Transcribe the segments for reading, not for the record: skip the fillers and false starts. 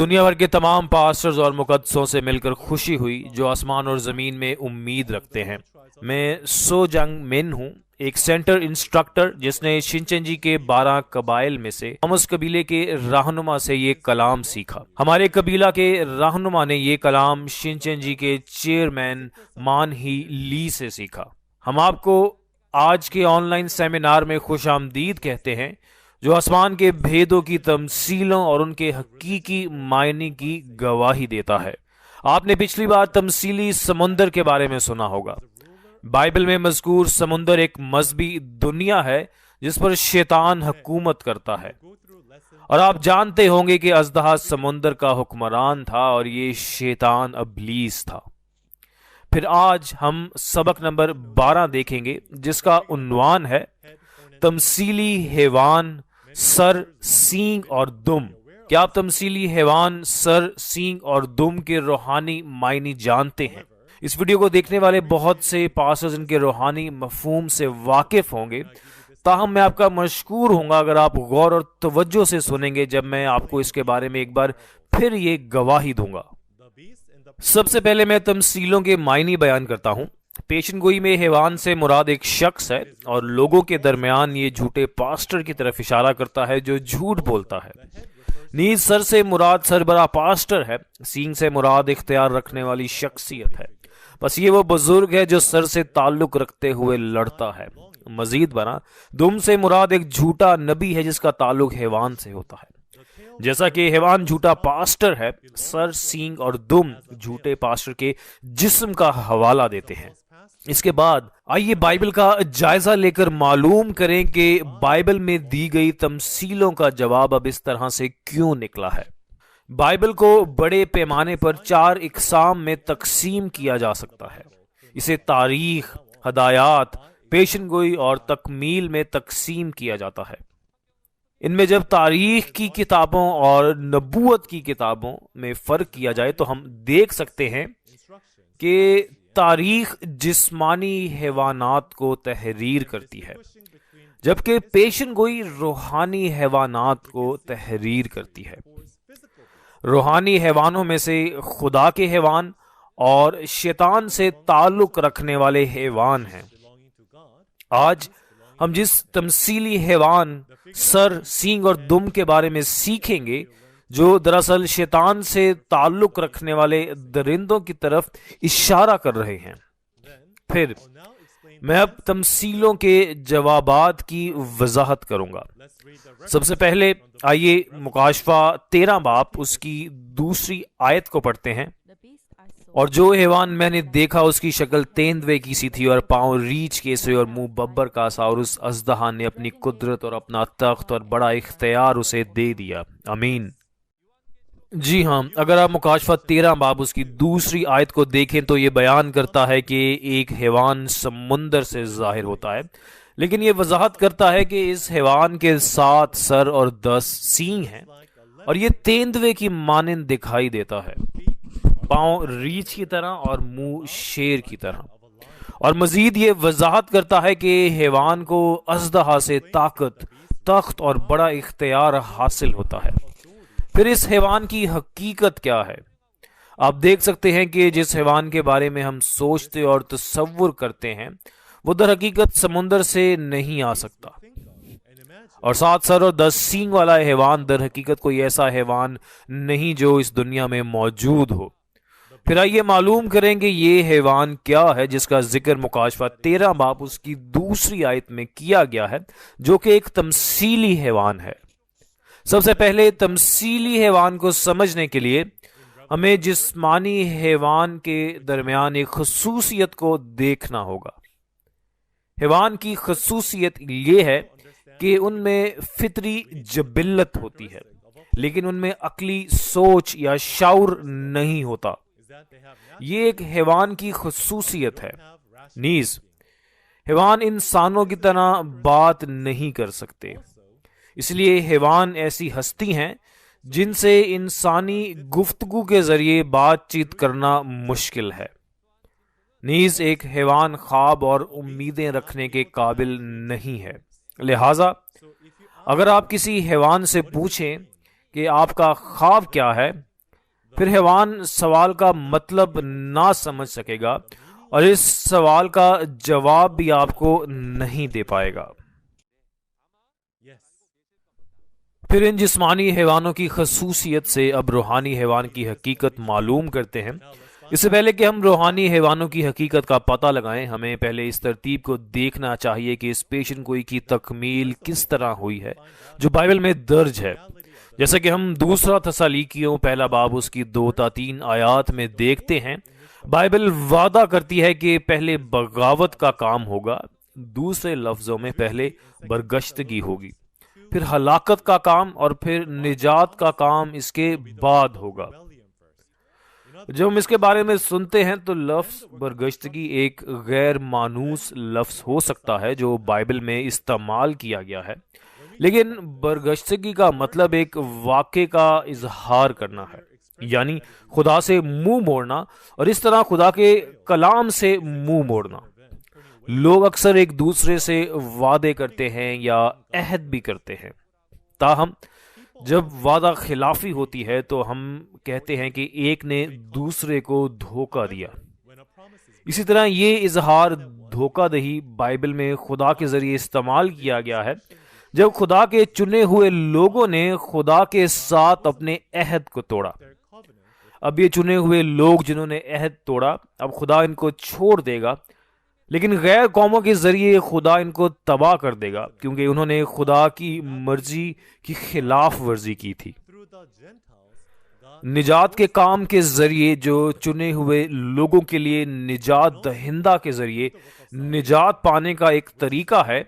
دنیا بھر کے تمام پاسٹرز اور مقدسوں سے مل کر خوشی ہوئی جو آسمان اور زمین میں امید رکھتے ہیں۔ میں سو جنگ من ہوں، ایک سینٹر انسٹرکٹر جس نے شنچنجی کے 12 قبائل میں سے امس قبیلے کے رہنما سے یہ کلام سیکھا۔ ہمارے قبیلہ کے رہنما نے یہ کلام شنچنجی کے چیئرمین مان ہی لی سے سیکھا۔ ہم آپ کو آج کے آن لائن سیمینار میں خوش آمدید کہتے ہیں جو آسمان کے بھیدوں کی تمثیلوں اور ان کے حقیقی معنی کی گواہی دیتا ہے۔ آپ نے پچھلی بار تمثیلی سمندر کے بارے میں سنا ہوگا۔ بائبل میں مذکور سمندر ایک مذہبی دنیا ہے جس پر شیطان حکومت کرتا ہے، اور آپ جانتے ہوں گے کہ اژدہا سمندر کا حکمران تھا اور یہ شیطان ابلیس تھا۔ پھر آج ہم سبق نمبر 12 دیکھیں گے جس کا عنوان ہے تمثیلی حیوان، سر، سینگ اور دم۔ کیا آپ تمثیلی حیوان، سر، سینگ اور دم کے روحانی معنی جانتے ہیں؟ اس ویڈیو کو دیکھنے والے بہت سے پاسٹرز ان کے روحانی مفہوم سے واقف ہوں گے، تاہم میں آپ کا مشکور ہوں گا اگر آپ غور اور توجہ سے سنیں گے جب میں آپ کو اس کے بارے میں ایک بار پھر یہ گواہی دوں گا۔ سب سے پہلے میں تمثیلوں کے معنی بیان کرتا ہوں۔ پیشن گوئی میں حیوان سے مراد ایک شخص ہے، اور لوگوں کے درمیان یہ جھوٹے پاسٹر کی طرف اشارہ کرتا ہے جو جھوٹ بولتا ہے۔ نیز سر سے مراد سربراہ پاسٹر ہے۔ سینگ سے مراد اختیار رکھنے والی شخصیت ہے، بس یہ وہ بزرگ ہے جو سر سے تعلق رکھتے ہوئے لڑتا ہے۔ مزید برآں دم سے مراد ایک جھوٹا نبی ہے جس کا تعلق حیوان سے ہوتا ہے۔ جیسا کہ حیوان جھوٹا پاسٹر ہے، سر، سینگ اور دم جھوٹے پاسٹر کے جسم کا حوالہ دیتے ہیں۔ اس کے بعد آئیے بائبل کا جائزہ لے کر معلوم کریں کہ بائبل میں دی گئی تمثیلوں کا جواب اب اس طرح سے کیوں نکلا ہے۔ بائبل کو بڑے پیمانے پر 4 اقسام میں تقسیم کیا جا سکتا ہے۔ اسے تاریخ، ہدایات، پیشن گوئی اور تکمیل میں تقسیم کیا جاتا ہے۔ ان میں جب تاریخ کی کتابوں اور نبوت کی کتابوں میں فرق کیا جائے تو ہم دیکھ سکتے ہیں کہ تاریخ جسمانی حیوانات کو تحریر کرتی ہے، جبکہ پیشن گوئی روحانی حیوانات کو تحریر کرتی ہے۔ روحانی حیوانوں میں سے خدا کے حیوان اور شیطان سے تعلق رکھنے والے حیوان ہیں۔ آج ہم جس تمثیلی حیوان، سر، سینگ اور دم کے بارے میں سیکھیں گے جو دراصل شیطان سے تعلق رکھنے والے درندوں کی طرف اشارہ کر رہے ہیں۔ پھر میں اب تمثیلوں کے جوابات کی وضاحت کروں گا۔ سب سے پہلے آئیے مکاشفہ 13 باب اس کی 2 آیت کو پڑھتے ہیں۔ اور جو حیوان میں نے دیکھا اس کی شکل تیندوے کی سی تھی اور پاؤں ریچھ کے سے اور منہ ببر کا سا، اور اس اژدہا نے اپنی قدرت اور اپنا تخت اور بڑا اختیار اسے دے دیا۔ آمین۔ جی ہاں، اگر آپ مکاشفہ 13 باب اس کی 2 آیت کو دیکھیں تو یہ بیان کرتا ہے کہ ایک حیوان سمندر سے ظاہر ہوتا ہے، لیکن یہ وضاحت کرتا ہے کہ اس حیوان کے 7 سر اور 10 سینگ ہیں، اور یہ تیندوے کی مانند دکھائی دیتا ہے، پاؤں ریچھ کی طرح اور منہ شیر کی طرح۔ اور مزید یہ وضاحت کرتا ہے کہ حیوان کو اژدہا سے طاقت، تخت اور بڑا اختیار حاصل ہوتا ہے۔ پھر اس حیوان کی حقیقت کیا ہے؟ آپ دیکھ سکتے ہیں کہ جس حیوان کے بارے میں ہم سوچتے اور تصور کرتے ہیں وہ در حقیقت سمندر سے نہیں آ سکتا، اور 7 سر اور 10 سینگ والا حیوان در حقیقت کوئی ایسا حیوان نہیں جو اس دنیا میں موجود ہو۔ پھر آئیے معلوم کریں کہ یہ حیوان کیا ہے جس کا ذکر مکاشفہ 13 باب اس کی 2 آیت میں کیا گیا ہے، جو کہ ایک تمثیلی حیوان ہے۔ سب سے پہلے تمثیلی حیوان کو سمجھنے کے لیے ہمیں جسمانی حیوان کے درمیان ایک خصوصیت کو دیکھنا ہوگا۔ حیوان کی خصوصیت یہ ہے کہ ان میں فطری جبلت ہوتی ہے، لیکن ان میں عقلی سوچ یا شعور نہیں ہوتا۔ یہ ایک حیوان کی خصوصیت ہے۔ نیز حیوان انسانوں کی طرح بات نہیں کر سکتے، اس لیے حیوان ایسی ہستی ہیں جن سے انسانی گفتگو کے ذریعے بات چیت کرنا مشکل ہے۔ نیز ایک حیوان خواب اور امیدیں رکھنے کے قابل نہیں ہے۔ لہٰذا اگر آپ کسی حیوان سے پوچھیں کہ آپ کا خواب کیا ہے پھر حیوان سوال کا مطلب نہ سمجھ سکے گا اور اس سوال کا جواب بھی آپ کو نہیں دے پائے گا۔ پھر ان جسمانی حیوانوں کی خصوصیت سے اب روحانی حیوان کی حقیقت معلوم کرتے ہیں۔ اس سے پہلے کہ ہم روحانی حیوانوں کی حقیقت کا پتہ لگائیں، ہمیں پہلے اس ترتیب کو دیکھنا چاہیے کہ اس پیشن گوئی کی تکمیل کس طرح ہوئی ہے جو بائبل میں درج ہے۔ جیسا کہ ہم دوسرا تسالیکیوں پہلا باب اس کی 2 تا 3 آیات میں دیکھتے ہیں، بائبل وعدہ کرتی ہے کہ پہلے بغاوت کا کام ہوگا، دوسرے لفظوں میں پہلے برگشتگی ہوگی، پھر ہلاکت کا کام اور پھر نجات کا کام اس کے بعد ہوگا۔ جب ہم اس کے بارے میں سنتے ہیں تو لفظ برگشتگی ایک غیر مانوس لفظ ہو سکتا ہے جو بائبل میں استعمال کیا گیا ہے، لیکن برگشتگی کا مطلب ایک واقعے کا اظہار کرنا ہے، یعنی خدا سے منہ موڑنا اور اس طرح خدا کے کلام سے منہ موڑنا۔ لوگ اکثر ایک دوسرے سے وعدے کرتے ہیں یا عہد بھی کرتے ہیں، تاہم جب وعدہ خلافی ہوتی ہے تو ہم کہتے ہیں کہ ایک نے دوسرے کو دھوکہ دیا۔ اسی طرح یہ اظہار دھوکہ دہی بائبل میں خدا کے ذریعے استعمال کیا گیا ہے، جب خدا کے چنے ہوئے لوگوں نے خدا کے ساتھ اپنے عہد کو توڑا۔ اب یہ چنے ہوئے لوگ جنہوں نے عہد توڑا، اب خدا ان کو چھوڑ دے گا، لیکن غیر قوموں کے ذریعے خدا ان کو تباہ کر دے گا کیونکہ انہوں نے خدا کی مرضی کی خلاف ورزی کی تھی۔ نجات کے کام کے ذریعے جو چنے ہوئے لوگوں کے لیے نجات دہندہ کے ذریعے نجات پانے کا ایک طریقہ ہے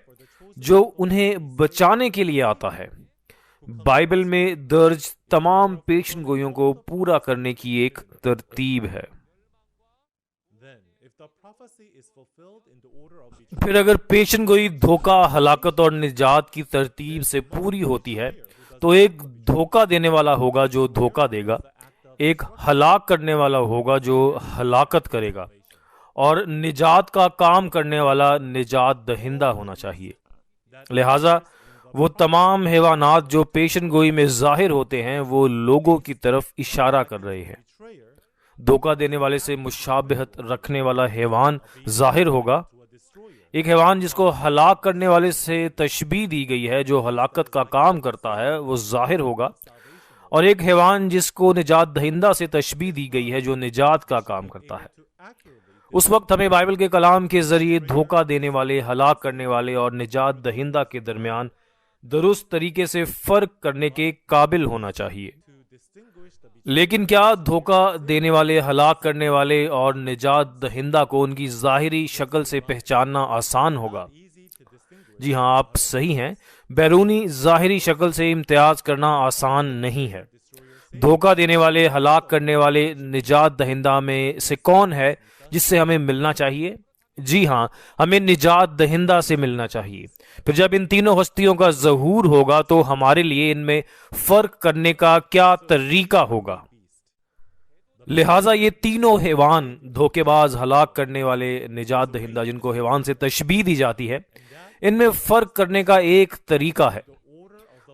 جو انہیں بچانے کے لیے آتا ہے، بائبل میں درج تمام پیشن گوئیوں کو پورا کرنے کی ایک ترتیب ہے۔ پھر اگر پیشن گوئی دھوکہ، ہلاکت اور نجات کی ترتیب سے پوری ہوتی ہے تو ایک دھوکہ دینے والا ہوگا جو دھوکہ دے گا، ایک ہلاک کرنے والا ہوگا جو ہلاکت کرے گا، اور نجات کا کام کرنے والا نجات دہندہ ہونا چاہیے۔ لہٰذا وہ تمام حیوانات جو پیشن گوئی میں ظاہر ہوتے ہیں وہ لوگوں کی طرف اشارہ کر رہے ہیں۔ دھوکہ دینے والے سے مشابہت رکھنے والا حیوان ظاہر ہوگا، ایک حیوان جس کو ہلاک کرنے والے سے تشبیہ دی گئی ہے جو ہلاکت کا کام کرتا ہے وہ ظاہر ہوگا، اور ایک حیوان جس کو نجات دہندہ سے تشبیہ دی گئی ہے جو نجات کا کام کرتا ہے۔ اس وقت ہمیں بائبل کے کلام کے ذریعے دھوکہ دینے والے، ہلاک کرنے والے اور نجات دہندہ کے درمیان درست طریقے سے فرق کرنے کے قابل ہونا چاہیے۔ لیکن کیا دھوکہ دینے والے، ہلاک کرنے والے اور نجات دہندہ کو ان کی ظاہری شکل سے پہچاننا آسان ہوگا؟ جی ہاں، آپ صحیح ہیں، بیرونی ظاہری شکل سے امتیاز کرنا آسان نہیں ہے۔ دھوکہ دینے والے، ہلاک کرنے والے، نجات دہندہ میں سے کون ہے جس سے ہمیں ملنا چاہیے؟ جی ہاں، ہمیں نجات دہندہ سے ملنا چاہیے۔ پھر جب ان تینوں ہستیوں کا ظہور ہوگا تو ہمارے لیے ان میں فرق کرنے کا کیا طریقہ ہوگا؟ لہٰذا یہ تینوں حیوان، دھوکے باز، ہلاک کرنے والے، نجات دہندہ، جن کو حیوان سے تشبیہ دی جاتی ہے، ان میں فرق کرنے کا ایک طریقہ ہے،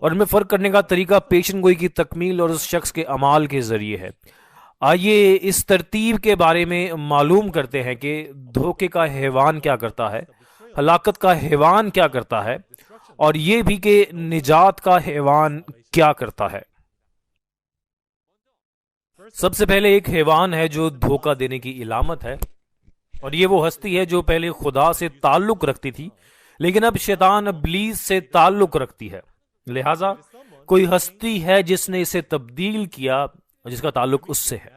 اور ان میں فرق کرنے کا طریقہ پیشن گوئی کی تکمیل اور اس شخص کے اعمال کے ذریعے ہے۔ آئیے اس ترتیب کے بارے میں معلوم کرتے ہیں کہ دھوکے کا حیوان کیا کرتا ہے، ہلاکت کا حیوان کیا کرتا ہے، اور یہ بھی کہ نجات کا حیوان کیا کرتا ہے۔ سب سے پہلے ایک حیوان ہے جو دھوکہ دینے کی علامت ہے، اور یہ وہ ہستی ہے جو پہلے خدا سے تعلق رکھتی تھی لیکن اب شیطان ابلیس سے تعلق رکھتی ہے۔ لہٰذا کوئی ہستی ہے جس نے اسے تبدیل کیا اور جس کا تعلق اس سے ہے۔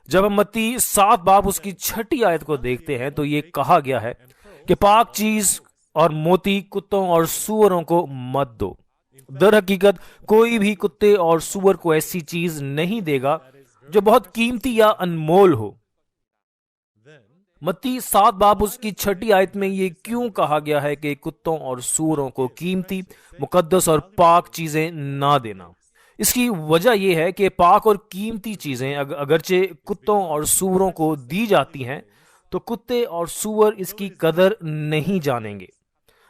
جب ہم متی 7 باب اس کی 6 آیت کو دیکھتے ہیں تو یہ کہا گیا ہے کہ پاک چیز اور موتی کتوں اور سوروں کو مت دو۔ در حقیقت کوئی بھی کتے اور سور کو ایسی چیز نہیں دے گا جو بہت قیمتی یا انمول ہو۔ متی 7 باب اس کی 6 آیت میں یہ کیوں کہا گیا ہے کہ کتوں اور سوروں کو قیمتی، مقدس اور پاک چیزیں نہ دینا؟ اس کی وجہ یہ ہے کہ پاک اور قیمتی چیزیں اگرچہ کتوں اور سوروں کو دی جاتی ہیں تو کتے اور سور اس کی قدر نہیں جانیں گے،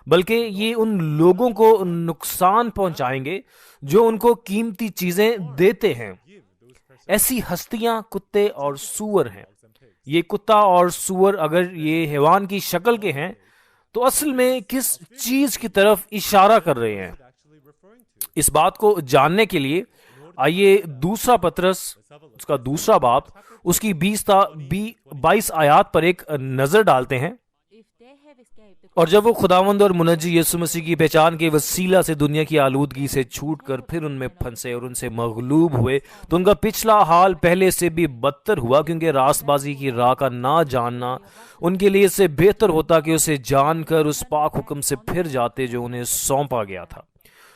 بلکہ یہ ان لوگوں کو نقصان پہنچائیں گے جو ان کو قیمتی چیزیں دیتے ہیں۔ ایسی ہستیاں کتے اور سور ہیں۔ یہ کتا اور سور اگر یہ حیوان کی شکل کے ہیں تو اصل میں کس چیز کی طرف اشارہ کر رہے ہیں؟ اس بات کو جاننے کے لیے آئیے دوسرا پطرس اس کا دوسرا باب اس کی 22 آیات پر ایک نظر ڈالتے ہیں۔ اور جب وہ خداوند اور منجی یسوع مسیح کی پہچان کے وسیلہ سے دنیا کی آلودگی سے چھوٹ کر پھر ان میں پھنسے اور ان سے مغلوب ہوئے تو ان کا پچھلا حال پہلے سے بھی بدتر ہوا، کیونکہ راست بازی کی راہ کا نہ جاننا ان کے لیے اس سے بہتر ہوتا کہ اسے جان کر اس پاک حکم سے پھر جاتے جو انہیں سونپا گیا تھا۔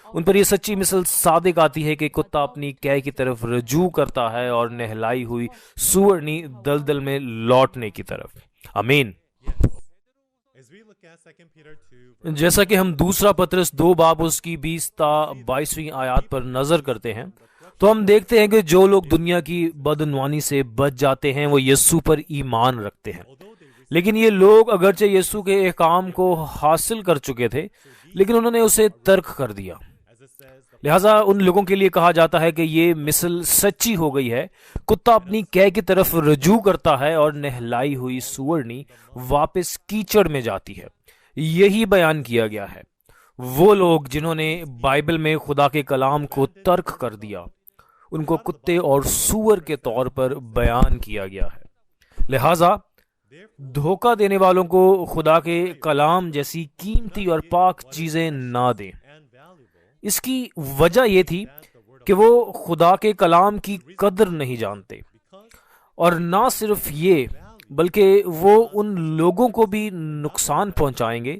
ان پر یہ سچی مثل صادق آتی ہے کہ کتا اپنی قے کی طرف رجوع کرتا ہے اور نہلائی ہوئی سورنی دلدل میں لوٹنے کی طرف۔ آمین۔ جیسا کہ ہم دوسرا پطرس 2 باب اس کی 20 تا 22 آیات پر نظر کرتے ہیں تو ہم دیکھتے ہیں کہ جو لوگ دنیا کی بدعنوانی سے بچ جاتے ہیں وہ یسوع پر ایمان رکھتے ہیں۔ لیکن یہ لوگ اگرچہ یسوع کے احکام کو حاصل کر چکے تھے لیکن انہوں نے اسے ترک کر دیا، لہٰذا ان لوگوں کے لیے کہا جاتا ہے کہ یہ مثل سچی ہو گئی ہے۔ کتا اپنی قے کی طرف رجوع کرتا ہے اور نہلائی ہوئی سورنی واپس کیچڑ میں جاتی ہے۔ یہی بیان کیا گیا ہے۔ وہ لوگ جنہوں نے بائبل میں خدا کے کلام کو ترک کر دیا ان کو کتے اور سور کے طور پر بیان کیا گیا ہے۔ لہٰذا دھوکہ دینے والوں کو خدا کے کلام جیسی قیمتی اور پاک چیزیں نہ دیں۔ اس کی وجہ یہ تھی کہ وہ خدا کے کلام کی قدر نہیں جانتے، اور نہ صرف یہ بلکہ وہ ان لوگوں کو بھی نقصان پہنچائیں گے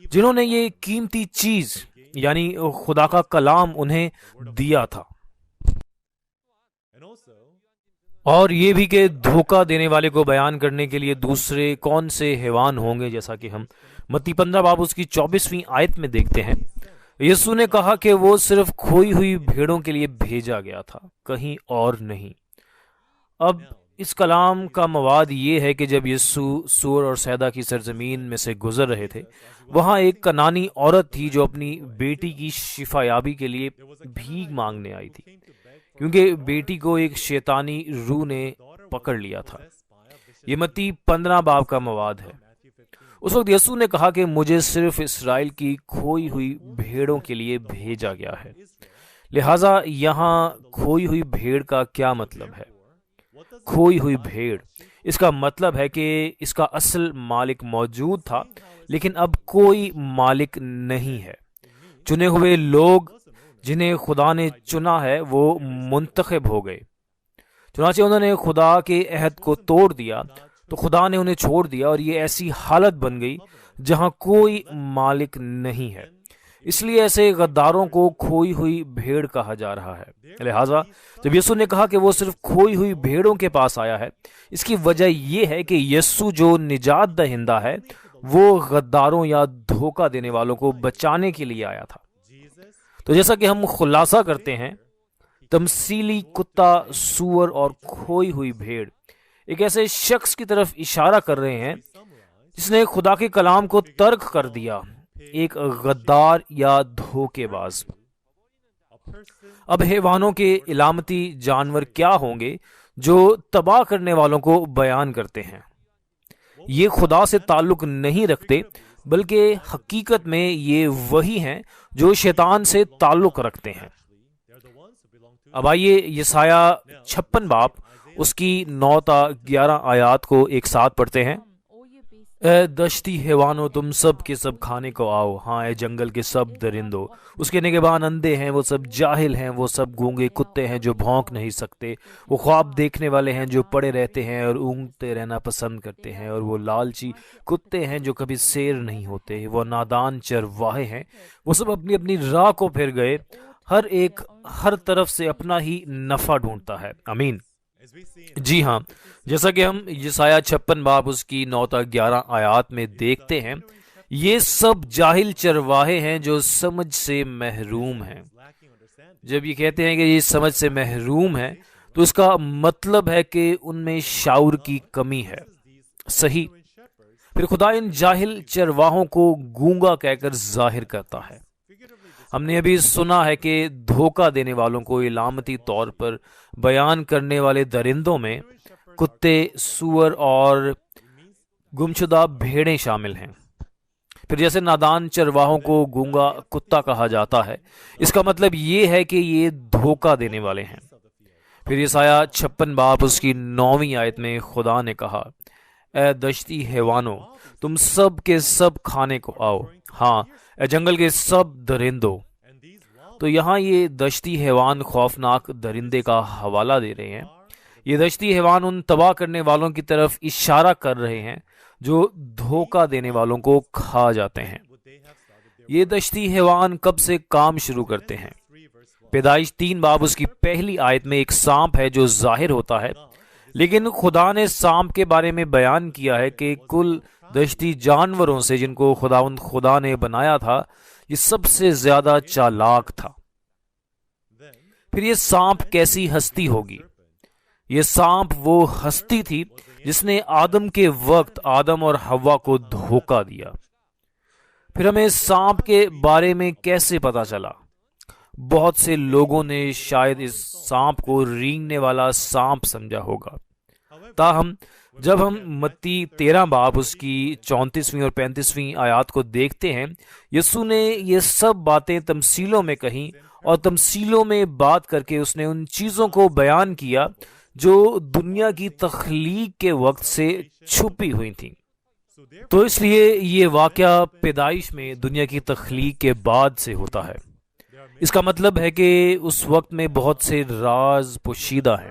جنہوں نے یہ قیمتی چیز یعنی خدا کا کلام انہیں دیا تھا۔ اور یہ بھی کہ دھوکہ دینے والے کو بیان کرنے کے لیے دوسرے کون سے حیوان ہوں گے، جیسا کہ ہم متی 15 باب اس کی 24 آیت میں دیکھتے ہیں۔ یسوع نے کہا کہ وہ صرف کھوئی ہوئی بھیڑوں کے لیے بھیجا گیا تھا، کہیں اور نہیں۔ اب اس کلام کا مواد یہ ہے کہ جب یسوع سور اور سیدا کی سرزمین میں سے گزر رہے تھے، وہاں ایک کنانی عورت تھی جو اپنی بیٹی کی شفا یابی کے لیے بھیک مانگنے آئی تھی، کیونکہ بیٹی کو ایک شیطانی روح نے پکڑ لیا تھا۔ یہ متی 15 باب کا مواد ہے۔ اس وقت یسوع نے کہا کہ مجھے صرف اسرائیل کی کھوئی ہوئی بھیڑوں کے لیے بھیجا گیا ہے۔ لہٰذا یہاں کھوئی ہوئی بھیڑ کا کیا مطلب ہے؟ کھوئی ہوئی بھیڑ، اس کا مطلب ہے کہ اس کا اصل مالک موجود تھا لیکن اب کوئی مالک نہیں ہے۔ چنے ہوئے لوگ جنہیں خدا نے چنا ہے وہ منتخب ہو گئے، چنانچہ انہوں نے خدا کے عہد کو توڑ دیا تو خدا نے انہیں چھوڑ دیا، اور یہ ایسی حالت بن گئی جہاں کوئی مالک نہیں ہے۔ اس لیے ایسے غداروں کو کھوئی ہوئی بھیڑ کہا جا رہا ہے۔ لہٰذا جب یسوع نے کہا کہ وہ صرف کھوئی ہوئی بھیڑوں کے پاس آیا ہے، اس کی وجہ یہ ہے کہ یسوع جو نجات دہندہ ہے وہ غداروں یا دھوکہ دینے والوں کو بچانے کے لیے آیا تھا۔ تو جیسا کہ ہم خلاصہ کرتے ہیں، تمثیلی کتا، سور اور کھوئی ہوئی بھیڑ ایک ایسے شخص کی طرف اشارہ کر رہے ہیں جس نے خدا کے کلام کو ترک کر دیا، ایک غدار یا دھوکے باز۔ اب حیوانوں کے علامتی جانور کیا ہوں گے جو تباہ کرنے والوں کو بیان کرتے ہیں؟ یہ خدا سے تعلق نہیں رکھتے بلکہ حقیقت میں یہ وہی ہیں جو شیطان سے تعلق رکھتے ہیں۔ اب آئیے یسایہ 56 باب اس کی 9 تا 11 آیات کو ایک ساتھ پڑھتے ہیں۔ اے دشتی حیوانوں، تم سب کے سب کھانے کو آؤ، ہاں اے جنگل کے سب درندوں، اس کے نگہبان اندھے ہیں، وہ سب جاہل ہیں، وہ سب گونگے کتے ہیں جو بھونک نہیں سکتے، وہ خواب دیکھنے والے ہیں جو پڑے رہتے ہیں اور اونگتے رہنا پسند کرتے ہیں، اور وہ لالچی کتے ہیں جو کبھی سیر نہیں ہوتے، وہ نادان چرواہے ہیں، وہ سب اپنی اپنی راہ کو پھر گئے، ہر ایک ہر طرف سے اپنا ہی نفع ڈھونڈتا ہے۔ آمین۔ جی ہاں، جیسا کہ ہم یسایہ 56 باب اس کی 9 تا 11 آیات میں دیکھتے ہیں، یہ سب جاہل چرواہے ہیں جو سمجھ سے محروم ہیں۔ جب یہ کہتے ہیں کہ یہ سمجھ سے محروم ہے تو اس کا مطلب ہے کہ ان میں شعور کی کمی ہے۔ صحیح۔ پھر خدا ان جاہل چرواہوں کو گونگا کہہ کر ظاہر کرتا ہے۔ ہم نے ابھی سنا ہے کہ دھوکہ دینے والوں کو علامتی طور پر بیان کرنے والے درندوں میں کتے، سور اور گمشدہ بھیڑیں شامل ہیں۔ پھر جیسے نادان چرواہوں کو گونگا کتا کہا جاتا ہے، اس کا مطلب یہ ہے کہ یہ دھوکہ دینے والے ہیں۔ پھر یسایہ 56 باب اس کی 9ویں آیت میں خدا نے کہا، اے دشتی حیوانوں، تم سب کے سب کھانے کو آؤ، ہاں اے جنگل کے سب درندوں۔ تو یہاں یہ دشتی حیوان خوفناک درندے کا حوالہ دے رہے ہیں۔ یہ دشتی حیوان ان تباہ کرنے والوں کی طرف اشارہ کر رہے ہیں جو دھوکہ دینے والوں کو کھا جاتے ہیں۔ یہ دشتی حیوان کب سے کام شروع کرتے ہیں؟ پیدائش 3 باب اس کی پہلی آیت میں ایک سانپ ہے جو ظاہر ہوتا ہے، لیکن خدا نے سانپ کے بارے میں بیان کیا ہے کہ کل دشتی جانوروں سے جن کو خدا نے بنایا تھا، یہ سب سے زیادہ چالاک تھا۔ پھر یہ سانپ کیسی ہستی ہوگی؟ یہ سانپ وہ ہستی تھی جس نے آدم کے وقت آدم اور حوا کو دھوکہ دیا۔ پھر ہمیں سانپ کے بارے میں کیسے پتا چلا؟ بہت سے لوگوں نے شاید اس سانپ کو رینگنے والا سانپ سمجھا ہوگا، تاہم جب ہم متی 13 باب اس کی 34ویں اور 35ویں آیات کو دیکھتے ہیں، یسوع نے یہ سب باتیں تمثیلوں میں کہیں، اور تمثیلوں میں بات کر کے اس نے ان چیزوں کو بیان کیا جو دنیا کی تخلیق کے وقت سے چھپی ہوئی تھیں۔ تو اس لیے یہ واقعہ پیدائش میں دنیا کی تخلیق کے بعد سے ہوتا ہے۔ اس کا مطلب ہے کہ اس وقت میں بہت سے راز پوشیدہ ہیں،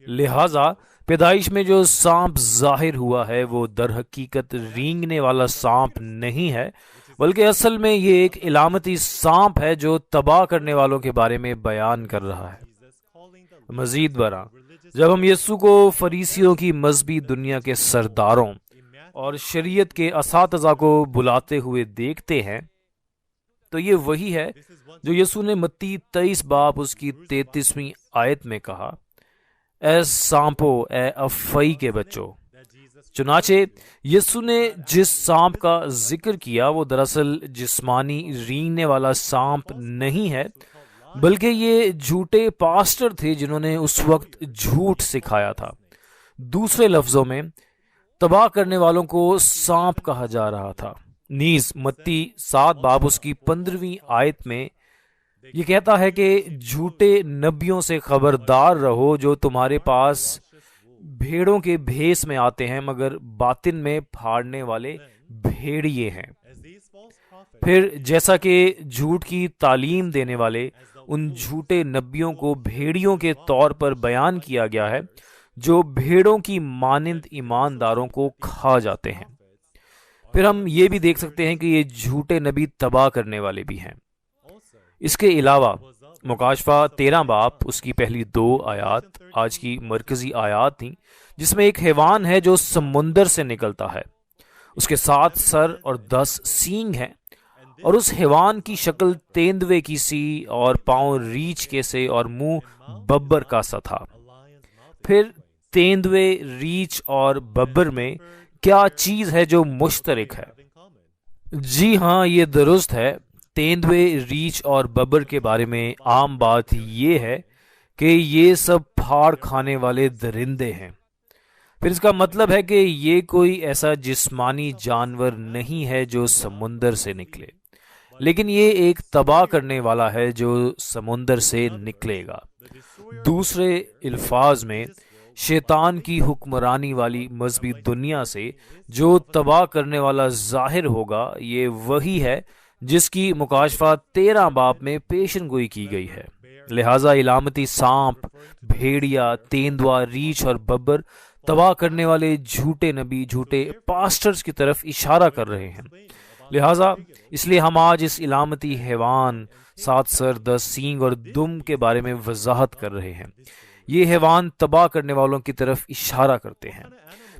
لہٰذا پیدائش میں جو سانپ ظاہر ہوا ہے وہ در حقیقت رینگنے والا سانپ نہیں ہے، بلکہ اصل میں یہ ایک علامتی سانپ ہے جو تباہ کرنے والوں کے بارے میں بیان کر رہا ہے۔ مزید برآں، جب ہم یسوع کو فریسیوں کی مذہبی دنیا کے سرداروں اور شریعت کے اساتذہ کو بلاتے ہوئے دیکھتے ہیں، تو یہ وہی ہے جو یسوع نے متی 23 باب اس کی 33ویں آیت میں کہا، اے سانپو، اے افئی کے بچوں۔ چنانچہ یسوع نے جس سانپ کا ذکر کیا وہ دراصل جسمانی رینگنے والا سانپ نہیں ہے، بلکہ یہ جھوٹے پاسٹر تھے جنہوں نے اس وقت جھوٹ سکھایا تھا۔ دوسرے لفظوں میں تباہ کرنے والوں کو سانپ کہا جا رہا تھا۔ نیز متی 7 باب اس کی 15ویں آیت میں یہ کہتا ہے کہ جھوٹے نبیوں سے خبردار رہو جو تمہارے پاس بھیڑوں کے بھیس میں آتے ہیں مگر باطن میں پھاڑنے والے بھیڑیے ہیں۔ پھر جیسا کہ جھوٹ کی تعلیم دینے والے ان جھوٹے نبیوں کو بھیڑیوں کے طور پر بیان کیا گیا ہے جو بھیڑوں کی مانند ایمانداروں کو کھا جاتے ہیں۔ پھر ہم یہ بھی دیکھ سکتے ہیں کہ یہ جھوٹے نبی تباہ کرنے والے بھی ہیں۔ اس کے علاوہ مکاشفہ 13 باب اس کی پہلی 2 آیات آج کی مرکزی آیات تھیں، جس میں ایک حیوان ہے جو سمندر سے نکلتا ہے، اس کے 7 سر اور 10 سینگ ہیں، اور اس حیوان کی شکل تیندوے کی سی اور پاؤں ریچھ کے سے اور منہ ببر کا سا تھا۔ پھر تیندوے، ریچھ اور ببر میں کیا چیز ہے جو مشترک ہے؟ جی ہاں، یہ درست ہے۔ تیندوے، ریچھ اور ببر کے بارے میں عام بات یہ ہے کہ یہ سب پھاڑ کھانے والے درندے ہیں۔ پھر اس کا مطلب ہے کہ یہ کوئی ایسا جسمانی جانور نہیں ہے جو سمندر سے نکلے، لیکن یہ ایک تباہ کرنے والا ہے جو سمندر سے نکلے گا۔ دوسرے الفاظ میں، شیطان کی حکمرانی والی مذہبی دنیا سے جو تباہ کرنے والا ظاہر ہوگا، یہ وہی ہے جس کی مکاشفہ 13 باب میں پیشن گوئی کی گئی ہے۔ لہٰذا علامتی سانپ، بھیڑیا، تیندوا، ریچھ اور ببر تباہ کرنے والے جھوٹے نبی، جھوٹے پاسٹرز کی طرف اشارہ کر رہے ہیں۔ لہٰذا اس لیے ہم آج اس علامتی حیوان 7 سر، 10 سینگ اور دم کے بارے میں وضاحت کر رہے ہیں۔ یہ حیوان تباہ کرنے والوں کی طرف اشارہ کرتے ہیں۔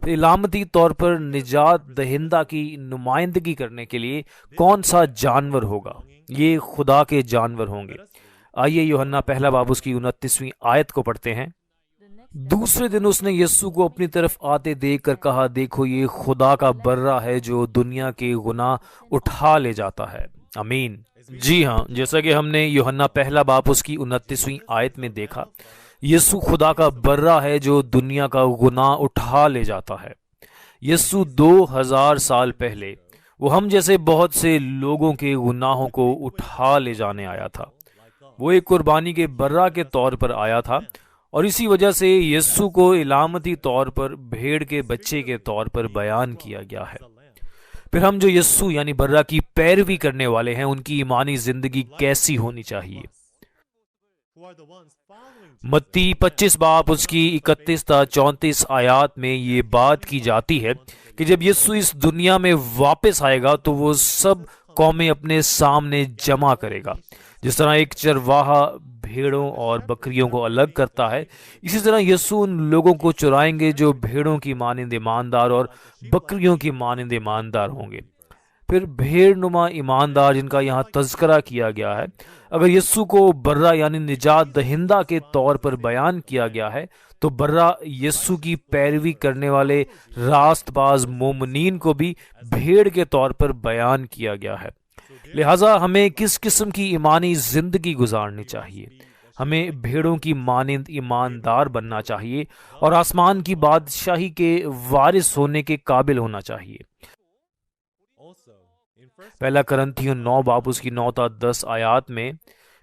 علامتی طور پر نجات دہندہ کی نمائندگی کرنے کے لیے کون سا جانور ہوگا؟ یہ خدا کے جانور ہوں گے۔ آئیے یوحنا 1 باب اس کی 29ویں آیت کو پڑھتے ہیں۔ دوسرے دن اس نے یسوع کو اپنی طرف آتے دیکھ کر کہا، دیکھو یہ خدا کا برہ ہے جو دنیا کے گناہ اٹھا لے جاتا ہے۔ امین۔ جی ہاں، جیسا کہ ہم نے یوحنا پہلا باب اس کی 29ویں آیت میں دیکھا، یسوع خدا کا برہ ہے جو دنیا کا گناہ اٹھا لے جاتا ہے۔ یسوع 2000 سال پہلے وہ ہم جیسے بہت سے لوگوں کے گناہوں کو اٹھا لے جانے آیا تھا۔ وہ ایک قربانی کے برہ کے طور پر آیا تھا، اور اسی وجہ سے یسوع کو علامتی طور پر بھیڑ کے بچے کے طور پر بیان کیا گیا ہے۔ پھر ہم جو یسوع یعنی برہ کی پیروی کرنے والے ہیں، ان کی ایمانی زندگی کیسی ہونی چاہیے؟ متی 25 باب اس کی 31 تا 34 آیات میں یہ بات کی جاتی ہے کہ جب یسوع اس دنیا میں واپس آئے گا تو وہ سب قومیں اپنے سامنے جمع کرے گا۔ جس طرح ایک چرواہا بھیڑوں اور بکریوں کو الگ کرتا ہے، اسی طرح یسوع ان لوگوں کو چرائیں گے جو بھیڑوں کی مانند ایماندار اور بکریوں کی مانند ایماندار ہوں گے۔ پھر بھیڑ نما ایماندار جن کا یہاں تذکرہ کیا گیا ہے، اگر یسوع کو برہ یعنی نجات دہندہ کے طور پر بیان کیا گیا ہے تو برہ یسوع کی پیروی کرنے والے راست باز مومنین کو بھی بھیڑ کے طور پر بیان کیا گیا ہے۔ لہٰذا ہمیں کس قسم کی ایمانی زندگی گزارنی چاہیے؟ ہمیں بھیڑوں کی مانند ایماندار بننا چاہیے اور آسمان کی بادشاہی کے وارث ہونے کے قابل ہونا چاہیے۔ پہلا کرنتھیوں 9 باب اس کی 9 تا 10 آیات میں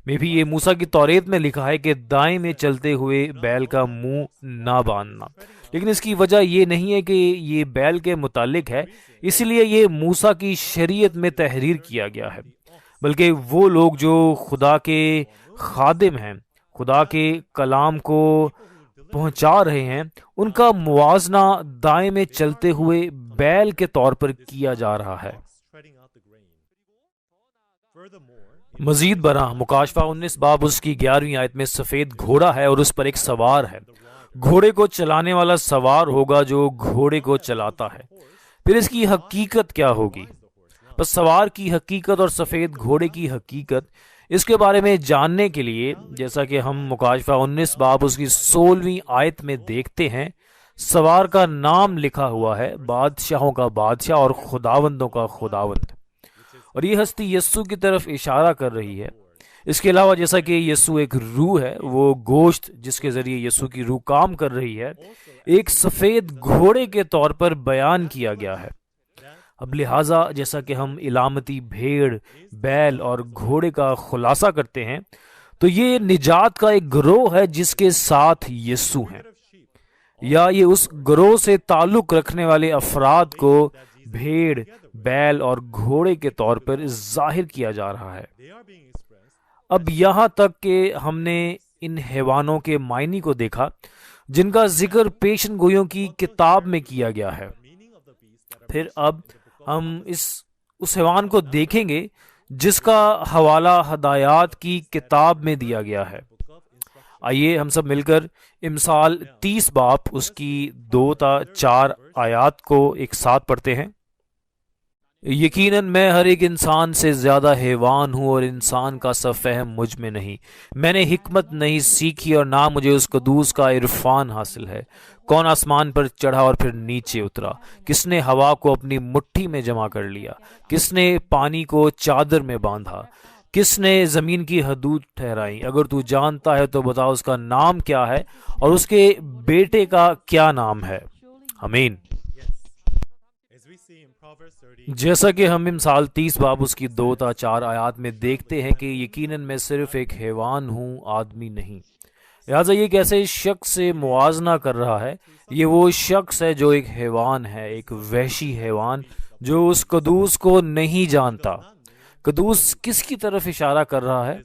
بھی یہ موسیٰ کی توریت میں لکھا ہے کہ دائیں میں چلتے ہوئے بیل کا منہ نہ باندھنا، لیکن اس کی وجہ یہ نہیں ہے کہ یہ بیل کے متعلق ہے، اس لیے یہ موسیٰ کی شریعت میں تحریر کیا گیا ہے، بلکہ وہ لوگ جو خدا کے خادم ہیں، خدا کے کلام کو پہنچا رہے ہیں، ان کا موازنہ دائیں میں چلتے ہوئے بیل کے طور پر کیا جا رہا ہے۔ مزید برآں مکاشفہ 19 باب اس کی 11ویں آیت میں سفید گھوڑا ہے اور اس پر ایک سوار ہے۔ گھوڑے کو چلانے والا سوار ہوگا جو گھوڑے کو چلاتا ہے۔ پھر اس کی حقیقت کیا ہوگی؟ بس سوار کی حقیقت اور سفید گھوڑے کی حقیقت، اس کے بارے میں جاننے کے لیے جیسا کہ ہم مکاشفہ 19 باب اس کی 16ویں آیت میں دیکھتے ہیں، سوار کا نام لکھا ہوا ہے بادشاہوں کا بادشاہ اور خداوندوں کا خداوند، اور یہ ہستی یسوع کی طرف اشارہ کر رہی ہے۔ اس کے علاوہ جیسا کہ یسوع ایک روح ہے، وہ گوشت جس کے ذریعے یسوع کی روح کام کر رہی ہے ایک سفید گھوڑے کے طور پر بیان کیا گیا ہے۔ اب لہٰذا جیسا کہ ہم علامتی بھیڑ، بیل اور گھوڑے کا خلاصہ کرتے ہیں تو یہ نجات کا ایک گروہ ہے جس کے ساتھ یسوع ہیں، یا یہ اس گروہ سے تعلق رکھنے والے افراد کو بھیڑ، بیل اور گھوڑے کے طور پر ظاہر کیا جا رہا ہے۔ اب یہاں تک کہ ہم نے ان حیوانوں کے معنی کو دیکھا جن کا ذکر پیشن گوئیوں کی کتاب میں کیا گیا ہے۔ پھر اب ہم اس حیوان کو دیکھیں گے جس کا حوالہ ہدایات کی کتاب میں دیا گیا ہے۔ آئیے ہم سب مل کر امثال 30 باب اس کی 2 تا 4 آیات کو ایک ساتھ پڑھتے ہیں۔ یقیناً میں ہر ایک انسان سے زیادہ حیوان ہوں اور انسان کا سب فہم مجھ میں نہیں۔ میں نے حکمت نہیں سیکھی اور نہ مجھے اس قدوس کا عرفان حاصل ہے۔ کون آسمان پر چڑھا اور پھر نیچے اترا؟ کس نے ہوا کو اپنی مٹھی میں جمع کر لیا؟ کس نے پانی کو چادر میں باندھا؟ کس نے زمین کی حدود ٹھہرائی؟ اگر تو جانتا ہے تو بتا اس کا نام کیا ہے اور اس کے بیٹے کا کیا نام ہے؟ آمین۔ جیسا کہ ہم امثال 30 باب اس کی 2 تا 4 آیات میں دیکھتے ہیں کہ یقیناً میں صرف ایک حیوان ہوں، آدمی نہیں۔ لہٰذا یہ کیسے شخص سے موازنہ کر رہا ہے؟ یہ وہ شخص ہے جو ایک حیوان ہے، ایک وحشی حیوان جو اس قدوس کو نہیں جانتا۔ قدوس کس کی طرف اشارہ کر رہا ہے؟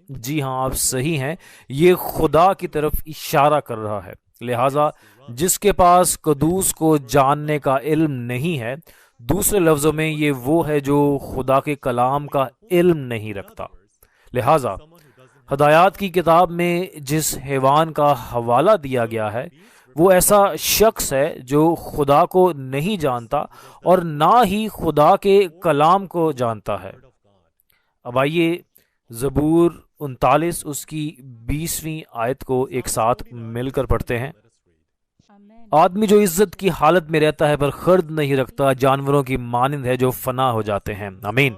جی ہاں، آپ صحیح ہیں، یہ خدا کی طرف اشارہ کر رہا ہے۔ لہٰذا جس کے پاس قدوس کو جاننے کا علم نہیں ہے، دوسرے لفظوں میں یہ وہ ہے جو خدا کے کلام کا علم نہیں رکھتا۔ لہٰذا ہدایات کی کتاب میں جس حیوان کا حوالہ دیا گیا ہے وہ ایسا شخص ہے جو خدا کو نہیں جانتا اور نہ ہی خدا کے کلام کو جانتا ہے۔ اب آئیے زبور 39 اس کی 20ویں آیت کو ایک ساتھ مل کر پڑھتے ہیں۔ آدمی جو عزت کی حالت میں رہتا ہے پر خرد نہیں رکھتا، جانوروں کی مانند ہے جو فنا ہو جاتے ہیں۔ آمین۔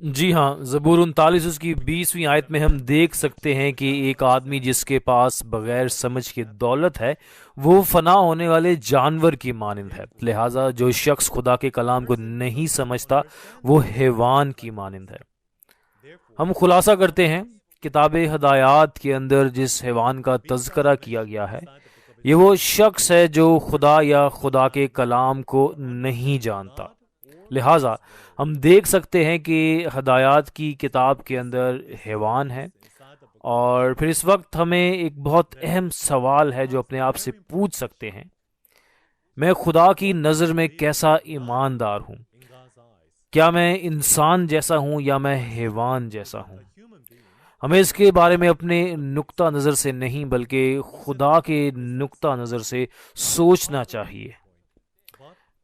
جی ہاں، زبور 39 اس کی 20ویں آیت میں ہم دیکھ سکتے ہیں کہ ایک آدمی جس کے پاس بغیر سمجھ کے دولت ہے وہ فنا ہونے والے جانور کی مانند ہے، لہٰذا جو شخص خدا کے کلام کو نہیں سمجھتا وہ حیوان کی مانند ہے۔ ہم خلاصہ کرتے ہیں کتاب ہدایات کے اندر جس حیوان کا تذکرہ کیا گیا ہے یہ وہ شخص ہے جو خدا یا خدا کے کلام کو نہیں جانتا۔ لہٰذا ہم دیکھ سکتے ہیں کہ ہدایات کی کتاب کے اندر حیوان ہے، اور پھر اس وقت ہمیں ایک بہت اہم سوال ہے جو اپنے آپ سے پوچھ سکتے ہیں، میں خدا کی نظر میں کیسا ایماندار ہوں؟ کیا میں انسان جیسا ہوں یا میں حیوان جیسا ہوں؟ ہمیں اس کے بارے میں اپنے نقطہ نظر سے نہیں بلکہ خدا کے نقطہ نظر سے سوچنا چاہیے۔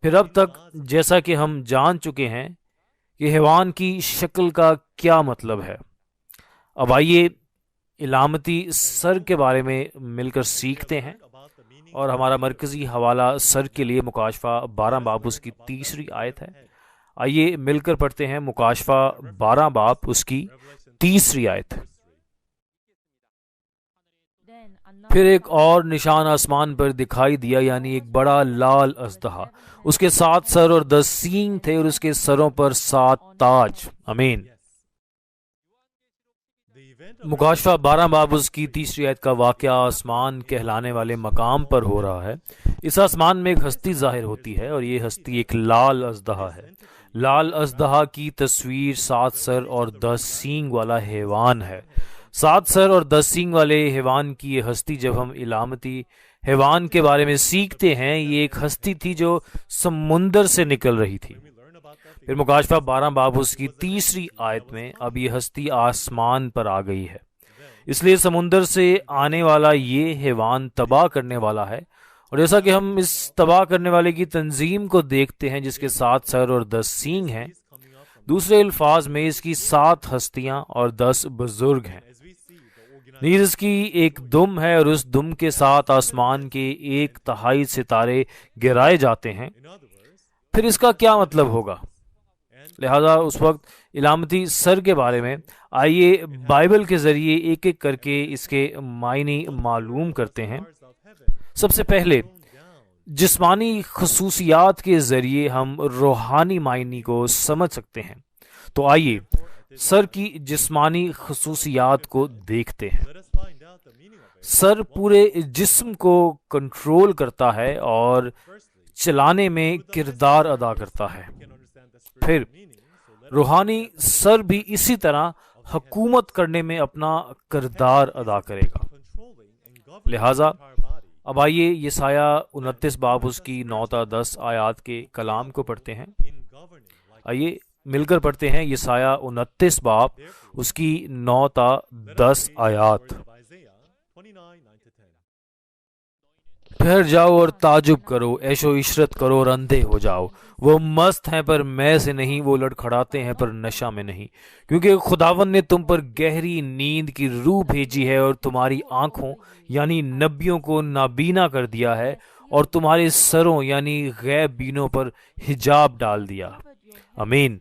پھر اب تک جیسا کہ ہم جان چکے ہیں کہ حیوان کی شکل کا کیا مطلب ہے، اب آئیے علامتی سر کے بارے میں مل کر سیکھتے ہیں، اور ہمارا مرکزی حوالہ سر کے لیے مکاشفہ 12 باب اس کی 3 آیت ہے۔ آئیے مل کر پڑھتے ہیں مکاشفہ 12 باب اس کی 3 آیت۔ پھر ایک اور نشان آسمان پر دکھائی دیا، یعنی ایک بڑا لال اژدہا، اس کے 7 سر اور 10 سینگ تھے، اور اس کے سروں پر 7 تاج۔ آمین۔ مکاشفہ 12 باب اس کی 3 آیت کا واقعہ آسمان کہلانے والے مقام پر ہو رہا ہے۔ اس آسمان میں ایک ہستی ظاہر ہوتی ہے، اور یہ ہستی ایک لال اژدہا ہے۔ لال اژدہا کی تصویر 7 سر اور 10 سینگ والا حیوان ہے۔ 7 سر اور 10 سینگ والے حیوان کی یہ ہستی، جب ہم علامتی حیوان کے بارے میں سیکھتے ہیں، یہ ایک ہستی تھی جو سمندر سے نکل رہی تھی۔ پھر مکاشفہ 12 باب اس کی 3 آیت میں اب یہ ہستی آسمان پر آ گئی ہے، اس لیے سمندر سے آنے والا یہ حیوان تباہ کرنے والا ہے۔ اور جیسا کہ ہم اس تباہ کرنے والے کی تنظیم کو دیکھتے ہیں جس کے 7 سر اور 10 سینگ ہیں، دوسرے الفاظ میں اس کی 7 ہستیاں اور 10 بزرگ ہیں، نیز اس کی ایک دم ہے، اور اس دم کے ساتھ آسمان کے 1/3 ستارے گرائے جاتے ہیں۔ پھر اس کا کیا مطلب ہوگا؟ لہذا اس وقت علامتی سر کے بارے میں آئیے بائبل کے ذریعے ایک ایک کر کے اس کے معنی معلوم کرتے ہیں۔ سب سے پہلے جسمانی خصوصیات کے ذریعے ہم روحانی معنی کو سمجھ سکتے ہیں، تو آئیے سر کی جسمانی خصوصیات کو دیکھتے ہیں۔ سر پورے جسم کو کنٹرول کرتا ہے اور چلانے میں کردار ادا کرتا ہے۔ پھر روحانی سر بھی اسی طرح حکومت کرنے میں اپنا کردار ادا کرے گا۔ لہٰذا اب آئیے یسایہ 29 باب اس کی 9 تا 10 آیات کے کلام کو پڑھتے ہیں۔ آئیے مل کر پڑھتے ہیں یسایہ 29 باب اس کی 9 تا 10 آیات۔ پھر جاؤ اور تعجب کرو، عیش و عشرت کرو اور اندھے ہو جاؤ، وہ مست ہیں پر میں سے نہیں، وہ لڑکھڑاتے ہیں پر نشہ میں نہیں، کیونکہ خداوند نے تم پر گہری نیند کی روح بھیجی ہے اور تمہاری آنکھوں یعنی نبیوں کو نابینا کر دیا ہے، اور تمہارے سروں یعنی غیب بینوں پر حجاب ڈال دیا۔ آمین۔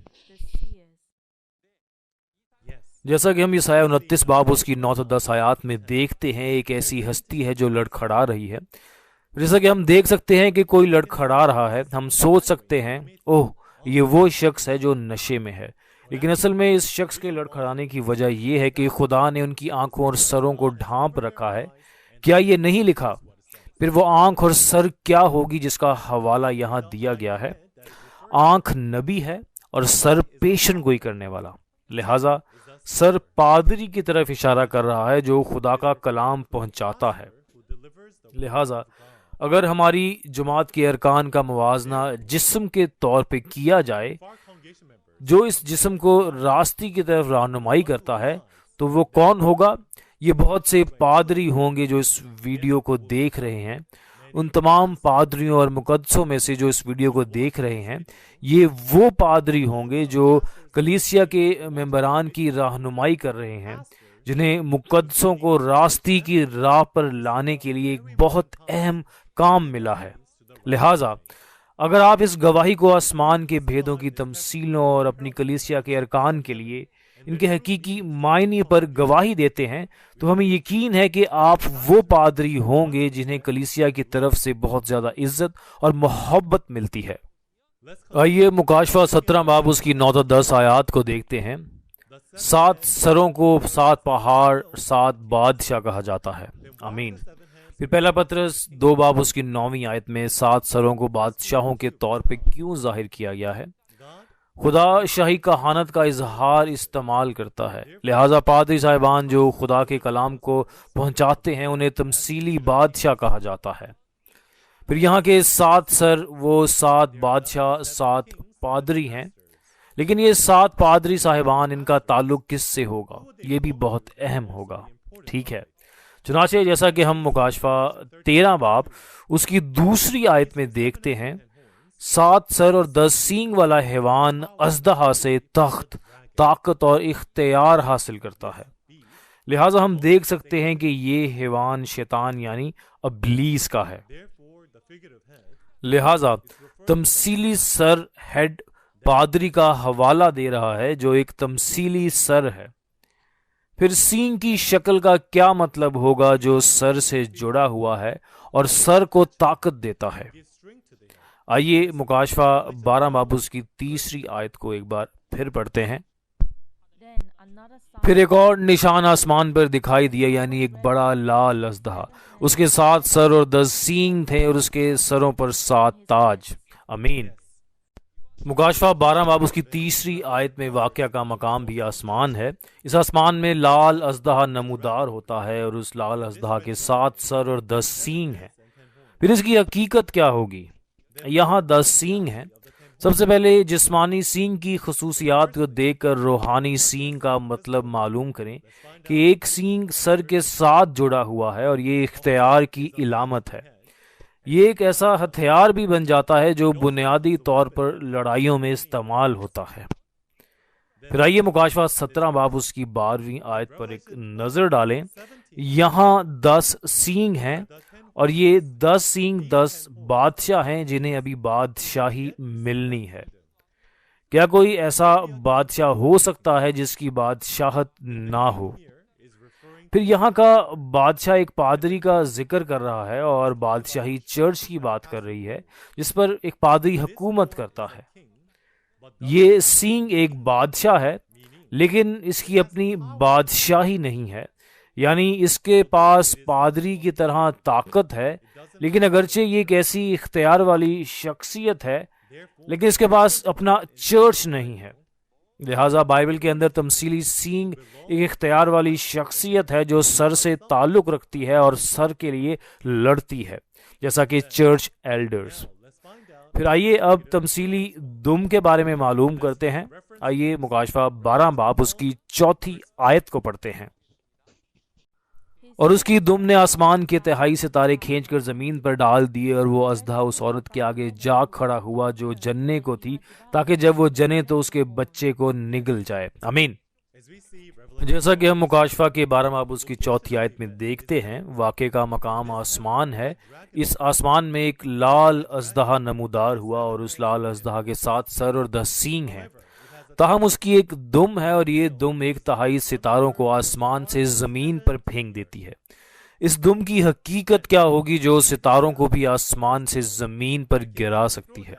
جیسا کہ ہم یسایہ 29 باب اس کی 9 تا 10 آیات میں دیکھتے ہیں، ایک ایسی ہستی ہے جو لڑکھڑا رہی ہے۔ جیسا کہ ہم دیکھ سکتے ہیں کہ کوئی لڑکھڑا رہا ہے، ہم سوچ سکتے ہیں اوہ یہ وہ شخص ہے جو نشے میں ہے، لیکن اصل میں اس شخص کے لڑکھڑانے کی وجہ یہ ہے کہ خدا نے ان کی آنکھوں اور سروں کو ڈھانپ رکھا ہے۔ کیا یہ نہیں لکھا؟ پھر وہ آنکھ اور سر کیا ہوگی جس کا حوالہ یہاں دیا گیا ہے؟ آنکھ نبی ہے اور سر پیشن گوئی کرنے والا۔ لہٰذا سر پادری کی طرف اشارہ کر رہا ہے جو خدا کا کلام پہنچاتا ہے۔ لہٰذا اگر ہماری جماعت کے ارکان کا موازنہ جسم کے طور پہ کیا جائے جو اس جسم کو راستی کی طرف رہنمائی کرتا ہے، تو وہ کون ہوگا؟ یہ بہت سے پادری ہوں گے جو اس ویڈیو کو دیکھ رہے ہیں۔ ان تمام پادریوں اور مقدسوں میں سے جو اس ویڈیو کو دیکھ رہے ہیں، یہ وہ پادری ہوں گے جو کلیسیا کے ممبران کی رہنمائی کر رہے ہیں، جنہیں مقدسوں کو راستی کی راہ پر لانے کے لیے ایک بہت اہم کام ملا ہے۔ لہٰذا اگر آپ اس گواہی کو آسمان کے بھیدوں کی تمثیلوں اور اپنی کلیسیا کے ارکان کے لیے ان کے حقیقی معنی پر گواہی دیتے ہیں تو ہمیں یقین ہے کہ آپ وہ پادری ہوں گے جنہیں کلیسیا کی طرف سے بہت زیادہ عزت اور محبت ملتی ہے۔ آئیے مکاشفہ 17 باب اس کی 9 تا 10 آیات کو دیکھتے ہیں۔ 7 سروں کو 7 پہاڑ 7 بادشاہ کہا جاتا ہے، آمین۔ پھر پہلا پطرس 2 باب اس کی 9ویں آیت میں 7 سروں کو بادشاہوں کے طور پہ کیوں ظاہر کیا گیا ہے؟ خدا شاہی کہانت کا اظہار استعمال کرتا ہے، لہٰذا پادری صاحبان جو خدا کے کلام کو پہنچاتے ہیں انہیں تمثیلی بادشاہ کہا جاتا ہے۔ پھر یہاں کے 7 سر وہ 7 بادشاہ 7 پادری ہیں، لیکن یہ 7 پادری صاحبان ان کا تعلق کس سے ہوگا؟ یہ بھی بہت اہم ہوگا، ٹھیک ہے۔ چنانچہ جیسا کہ ہم مکاشفہ 13 باب اس کی 2 آیت میں دیکھتے ہیں، 7 سر اور 10 سینگ والا حیوان اژدہا سے تخت، طاقت اور اختیار حاصل کرتا ہے۔ لہٰذا ہم دیکھ سکتے ہیں کہ یہ حیوان شیطان یعنی ابلیس کا ہے۔ لہٰذا تمثیلی سر ہیڈ پادری کا حوالہ دے رہا ہے جو ایک تمثیلی سر ہے۔ پھر سینگ کی شکل کا کیا مطلب ہوگا جو سر سے جڑا ہوا ہے اور سر کو طاقت دیتا ہے؟ آئیے مکاشفہ 12 باب اس کی 3 آیت کو ایک بار پھر پڑھتے ہیں۔ پھر ایک اور نشان آسمان پر دکھائی دیا، یعنی ایک بڑا لال اژدہا، اس کے 7 سر اور 10 سینگ تھے اور اس کے سروں پر 7 تاج، آمین۔ مکاشفہ 12 باب اس کی 3 آیت میں واقعہ کا مقام بھی آسمان ہے۔ اس آسمان میں لال اژدہا نمودار ہوتا ہے اور اس لال اژدہا کے 7 سر اور 10 سینگ ہیں۔ پھر اس کی حقیقت کیا ہوگی؟ یہاں 10 سینگ ہیں۔ سب سے پہلے جسمانی سینگ کی خصوصیات کو دیکھ کر روحانی سینگ کا مطلب معلوم کریں کہ ایک سینگ سر کے ساتھ جڑا ہوا ہے اور یہ اختیار کی علامت ہے۔ یہ ایک ایسا ہتھیار بھی بن جاتا ہے جو بنیادی طور پر لڑائیوں میں استعمال ہوتا ہے۔ پھر آئیے مکاشفہ 17 باب اس کی 12ویں آیت پر ایک نظر ڈالیں۔ یہاں 10 سینگ ہیں اور یہ 10 سینگ 10 بادشاہ ہیں جنہیں ابھی بادشاہی ملنی ہے۔ کیا کوئی ایسا بادشاہ ہو سکتا ہے جس کی بادشاہت نہ ہو؟ پھر یہاں کا بادشاہ ایک پادری کا ذکر کر رہا ہے اور بادشاہی چرچ کی بات کر رہی ہے جس پر ایک پادری حکومت کرتا ہے۔ یہ سینگ ایک بادشاہ ہے لیکن اس کی اپنی بادشاہی نہیں ہے، یعنی اس کے پاس پادری کی طرح طاقت ہے، لیکن اگرچہ یہ ایک ایسی اختیار والی شخصیت ہے لیکن اس کے پاس اپنا چرچ نہیں ہے۔ لہٰذا بائبل کے اندر تمثیلی سینگ ایک اختیار والی شخصیت ہے جو سر سے تعلق رکھتی ہے اور سر کے لیے لڑتی ہے، جیسا کہ چرچ ایلڈرز۔ پھر آئیے اب تمثیلی دم کے بارے میں معلوم کرتے ہیں۔ آئیے مکاشفہ 12 باب اس کی 4 آیت کو پڑھتے ہیں۔ اور اس کی دم نے آسمان کے تہائی ستارے کھینچ کر زمین پر ڈال دیے اور وہ اژدہا اس عورت کے آگے جا کھڑا ہوا جو جننے کو تھی، تاکہ جب وہ جنے تو اس کے بچے کو نگل جائے، آمین۔ جیسا کہ ہم مکاشفہ کے 12 باب اس کی 4 آیت میں دیکھتے ہیں، واقعے کا مقام آسمان ہے۔ اس آسمان میں ایک لال اژدہا نمودار ہوا اور اس لال اژدہا کے 7 سر اور 10 سینگ ہیں، تاہم اس کی ایک دم ہے اور یہ دم 1/3 ستاروں کو آسمان سے زمین پر پھینک دیتی ہے۔ اس دم کی حقیقت کیا ہوگی جو ستاروں کو بھی آسمان سے زمین پر گرا سکتی ہے؟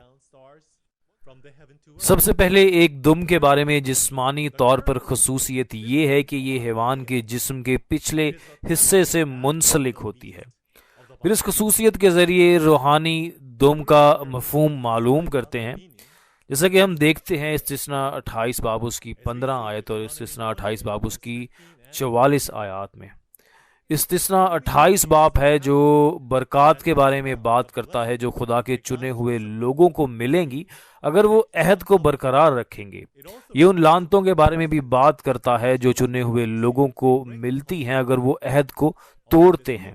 سب سے پہلے ایک دم کے بارے میں جسمانی طور پر خصوصیت یہ ہے کہ یہ حیوان کے جسم کے پچھلے حصے سے منسلک ہوتی ہے۔ پھر اس خصوصیت کے ذریعے روحانی دم کا مفہوم معلوم کرتے ہیں، جیسا کہ ہم دیکھتے ہیں استثنا 28 باب اس کی 15 آیت اور استثنا 28 باب اس کی 44 آیات میں۔ استثنا 28 باب ہے جو برکات کے بارے میں بات کرتا ہے جو خدا کے چنے ہوئے لوگوں کو ملیں گی اگر وہ عہد کو برقرار رکھیں گے۔ یہ ان لعنتوں کے بارے میں بھی بات کرتا ہے جو چنے ہوئے لوگوں کو ملتی ہیں اگر وہ عہد کو توڑتے ہیں۔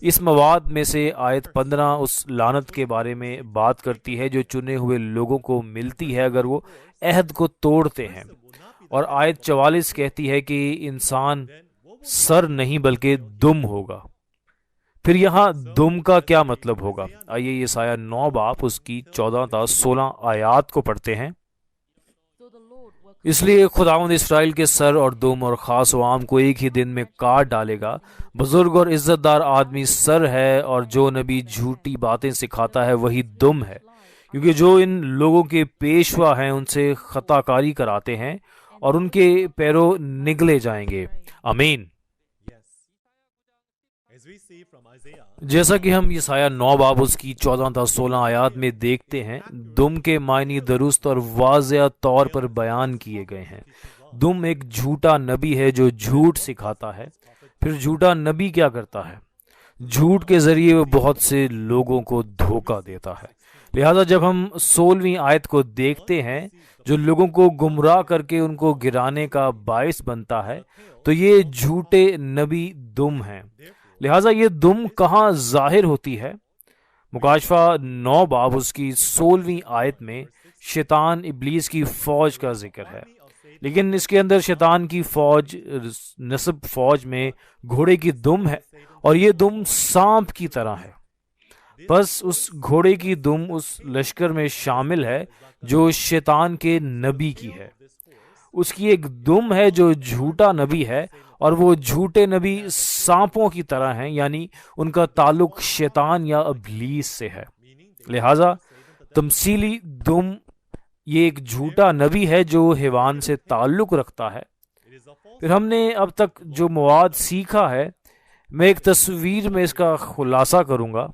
اس مواد میں سے آیت 15 اس لعنت کے بارے میں بات کرتی ہے جو چنے ہوئے لوگوں کو ملتی ہے اگر وہ عہد کو توڑتے ہیں، اور آیت 44 کہتی ہے کہ انسان سر نہیں بلکہ دم ہوگا۔ پھر یہاں دم کا کیا مطلب ہوگا؟ آئیے یسایہ 9 باب اس کی 14 تا 16 آیات کو پڑھتے ہیں۔ اس لیے خداوند اسرائیل کے سر اور دم اور خاص و عام کو ایک ہی دن میں کاٹ ڈالے گا۔ بزرگ اور عزت دار آدمی سر ہے، اور جو نبی جھوٹی باتیں سکھاتا ہے وہی دم ہے، کیونکہ جو ان لوگوں کے پیشوا ہیں ان سے خطا کاری کراتے ہیں اور ان کے پیرو نگلے جائیں گے۔ آمین۔ جیسا کہ ہم یسایہ 9 باب اس کی 14 تا 16 آیات میں دیکھتے ہیں، دم کے معنی درست اور واضح طور پر بیان کیے گئے ہیں۔ دم ایک جھوٹا نبی ہے جو جھوٹ سکھاتا ہے۔ پھر جھوٹا نبی کیا کرتا ہے؟ جھوٹ کے ذریعے وہ بہت سے لوگوں کو دھوکہ دیتا ہے۔ لہذا جب ہم 16ویں آیت کو دیکھتے ہیں جو لوگوں کو گمراہ کر کے ان کو گرانے کا باعث بنتا ہے، تو یہ جھوٹے نبی دم ہیں۔ لہٰذا یہ دم کہاں ظاہر ہوتی ہے؟ مکاشفہ 9 باب اس کی 16ویں آیت میں شیطان ابلیس کی فوج کا ذکر ہے، لیکن اس کے اندر شیطان کی فوج نصب فوج میں گھوڑے کی دم ہے، اور یہ دم سانپ کی طرح ہے۔ بس اس گھوڑے کی دم اس لشکر میں شامل ہے جو شیطان کے نبی کی ہے۔ اس کی ایک دم ہے جو جھوٹا نبی ہے، اور وہ جھوٹے نبی سانپوں کی طرح ہیں، یعنی ان کا تعلق شیطان یا ابلیس سے ہے۔ لہذا تمثیلی دم یہ ایک جھوٹا نبی ہے جو حیوان سے تعلق رکھتا ہے۔ پھر ہم نے اب تک جو مواد سیکھا ہے، میں ایک تصویر میں اس کا خلاصہ کروں گا۔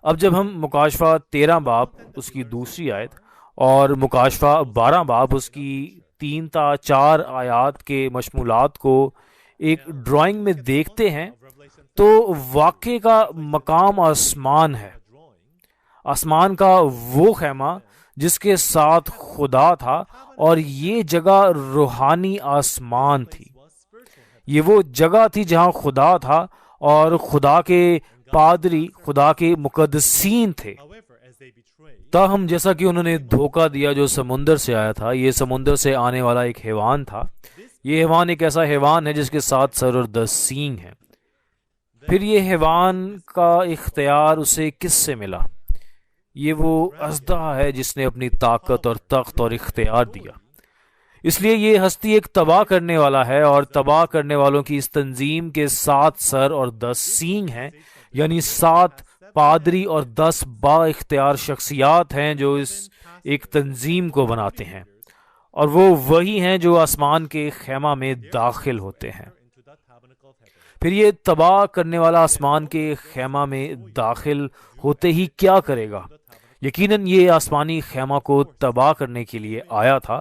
اب جب ہم مکاشفہ 13 باب اس کی دوسری آیت اور مکاشفہ 12 باب اس کی 3 تا 4 آیات کے مشمولات کو ایک ڈرائنگ میں دیکھتے ہیں، تو واقعے کا مقام آسمان ہے۔ آسمان کا وہ خیمہ جس کے ساتھ خدا تھا، اور یہ جگہ روحانی آسمان تھی۔ یہ وہ جگہ تھی جہاں خدا تھا، اور خدا کے پادری خدا کے مقدسین تھے۔ تاہم جیسا کہ انہوں نے دھوکہ دیا جو سمندر سے آیا تھا، یہ سمندر سے آنے والا ایک حیوان تھا۔ یہ حیوان ایک ایسا حیوان ہے جس کے 7 سر اور 10 سینگ ہیں۔ پھر یہ حیوان کا اختیار اسے کس سے ملا؟ یہ وہ اژدہا ہے جس نے اپنی طاقت اور تخت اور اختیار دیا۔ اس لیے یہ ہستی ایک تباہ کرنے والا ہے، اور تباہ کرنے والوں کی اس تنظیم کے 7 سر اور 10 سینگ ہیں، یعنی 7 پادری اور 10 با اختیار شخصیات ہیں جو اس ایک تنظیم کو بناتے ہیں، اور وہ وہی ہیں جو آسمان کے خیمہ میں داخل ہوتے ہیں۔ پھر یہ تباہ کرنے والا آسمان کے خیمہ میں داخل ہوتے ہی کیا کرے گا؟ یقیناً یہ آسمانی خیمہ کو تباہ کرنے کے لیے آیا تھا،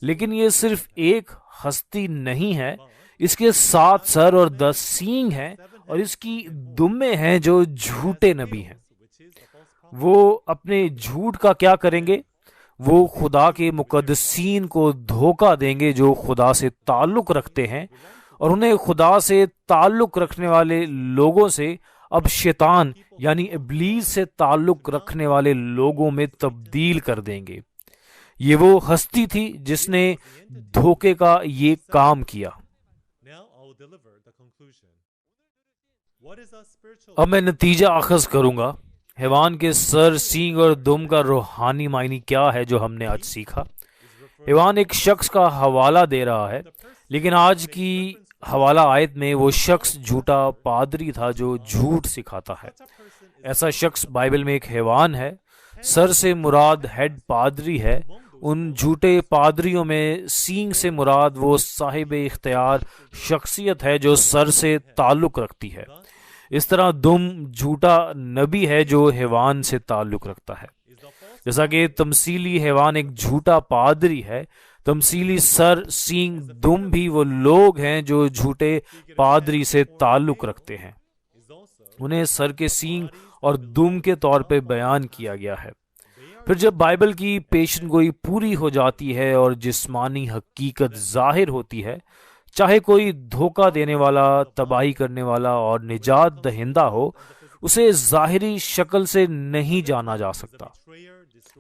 لیکن یہ صرف ایک ہستی نہیں ہے۔ اس کے 7 سر اور 10 سینگ ہیں، اور اس کی دمیں ہیں جو جھوٹے نبی ہیں۔ وہ اپنے جھوٹ کا کیا کریں گے؟ وہ خدا کے مقدسین کو دھوکہ دیں گے جو خدا سے تعلق رکھتے ہیں، اور انہیں خدا سے تعلق رکھنے والے لوگوں سے اب شیطان یعنی ابلیس سے تعلق رکھنے والے لوگوں میں تبدیل کر دیں گے۔ یہ وہ ہستی تھی جس نے دھوکے کا یہ کام کیا۔ اب میں نتیجہ اخذ کروں گا۔ حیوان کے سر، سینگ اور دم کا روحانی معنی کیا ہے جو ہم نے آج سیکھا؟ حیوان ایک شخص کا حوالہ دے رہا ہے، لیکن آج کی حوالہ آیت میں وہ شخص جھوٹا پادری تھا جو جھوٹ سکھاتا ہے۔ ایسا شخص بائبل میں ایک حیوان ہے۔ سر سے مراد ہیڈ پادری ہے۔ ان جھوٹے پادریوں میں سینگ سے مراد وہ صاحب اختیار شخصیت ہے جو سر سے تعلق رکھتی ہے۔ اس طرح دم جھوٹا نبی ہے جو حیوان سے تعلق رکھتا ہے۔ جیسا کہ تمثیلی حیوان ایک جھوٹا پادری ہے، تمثیلی سر، سینگ، دم بھی وہ لوگ ہیں جو جھوٹے پادری سے تعلق رکھتے ہیں۔ انہیں سر کے سینگ اور دم کے طور پہ بیان کیا گیا ہے۔ پھر جب بائبل کی پیشن گوئی پوری ہو جاتی ہے اور جسمانی حقیقت ظاہر ہوتی ہے، چاہے کوئی دھوکہ دینے والا، تباہی کرنے والا اور نجات دہندہ ہو، اسے ظاہری شکل سے نہیں جانا جا سکتا۔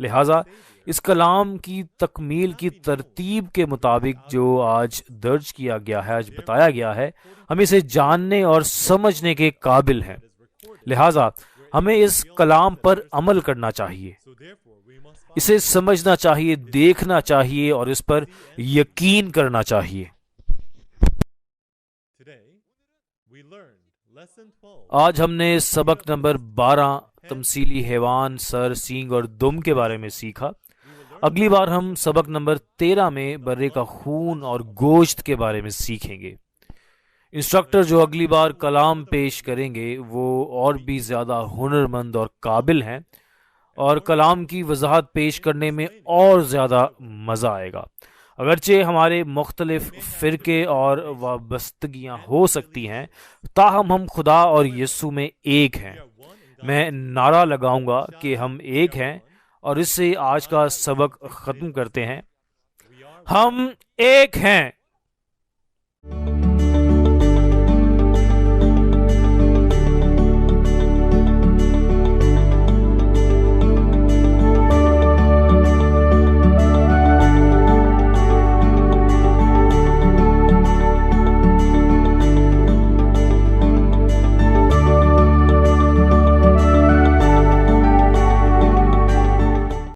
لہٰذا اس کلام کی تکمیل کی ترتیب کے مطابق جو آج درج کیا گیا ہے، آج بتایا گیا ہے، ہم اسے جاننے اور سمجھنے کے قابل ہیں۔ لہٰذا ہمیں اس کلام پر عمل کرنا چاہیے، اسے سمجھنا چاہیے، دیکھنا چاہیے اور اس پر یقین کرنا چاہیے۔ آج ہم نے سبق نمبر 12 تمثیلی حیوان، سر، سینگ اور دم کے بارے میں سیکھا۔ اگلی بار ہم سبق نمبر 13 میں برے کا خون اور گوشت کے بارے میں سیکھیں گے۔ انسٹرکٹر جو اگلی بار کلام پیش کریں گے وہ اور بھی زیادہ ہنرمند اور قابل ہیں، اور کلام کی وضاحت پیش کرنے میں اور زیادہ مزہ آئے گا۔ اگرچہ ہمارے مختلف فرقے اور وابستگیاں ہو سکتی ہیں، تاہم ہم خدا اور یسوع میں ایک ہیں۔ میں نعرہ لگاؤں گا کہ ہم ایک ہیں، اور اس سے آج کا سبق ختم کرتے ہیں۔ ہم ایک ہیں۔